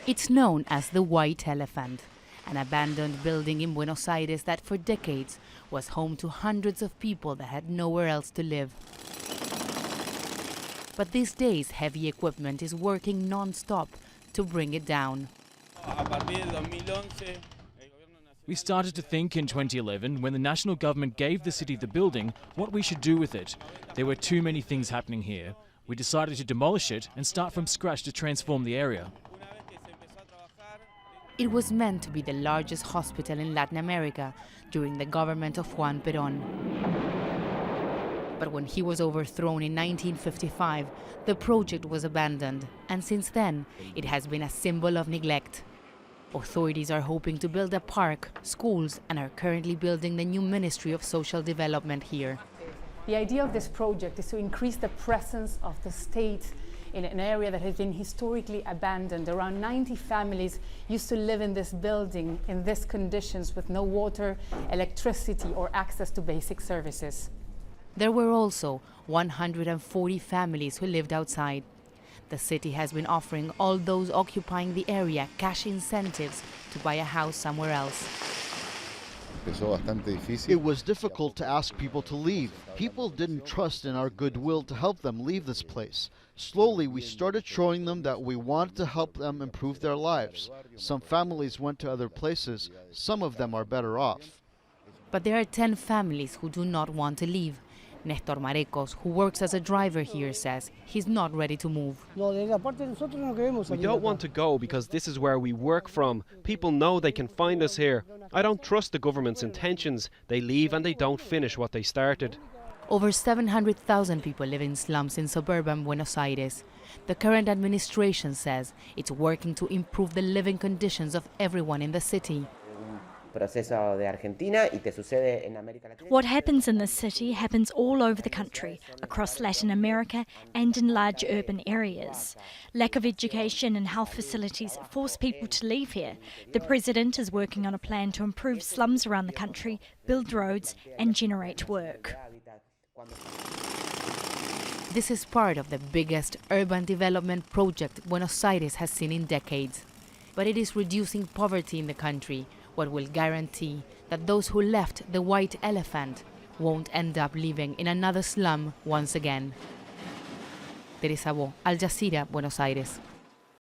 It's known as the White Elephant, an abandoned building in Buenos Aires that for decades was home to hundreds of people that had nowhere else to live. But these days, heavy equipment is working non-stop to bring it down. We started to think in 2011, when the national government gave the city the building, what we should do with it. There were too many things happening here. We decided to demolish it and start from scratch to transform the area. It was meant to be the largest hospital in Latin America during the government of Juan Perón. But when he was overthrown in 1955, the project was abandoned, and since then, it has been a symbol of neglect. Authorities are hoping to build a park, schools, and are currently building the new Ministry of Social Development here. The idea of this project is to increase the presence of the state in an area that has been historically abandoned. Around 90 families used to live in this building in these conditions with no water, electricity, or access to basic services. There were also 140 families who lived outside. The city has been offering all those occupying the area cash incentives to buy a house somewhere else. It was difficult to ask people to leave. People didn't trust in our goodwill to help them leave this place. Slowly, we started showing them that we wanted to help them improve their lives. Some families went to other places. Some of them are better off. But there are 10 families who do not want to leave. Nestor Marecos, who works as a driver here, says he's not ready to move. We don't want to go because this is where we work from. People know they can find us here. I don't trust the government's intentions. They leave and they don't finish what they started. Over 700,000 people live in slums in suburban Buenos Aires. The current administration says it's working to improve the living conditions of everyone in the city. What happens in this city happens all over the country, across Latin America and in large urban areas. Lack of education and health facilities force people to leave here. The president is working on a plan to improve slums around the country, build roads and generate work. This is part of the biggest urban development project Buenos Aires has seen in decades. But it is reducing poverty in the country, what will guarantee that those who left the White Elephant won't end up living in another slum once again. Teresa Bo, Aljazeera, Buenos Aires.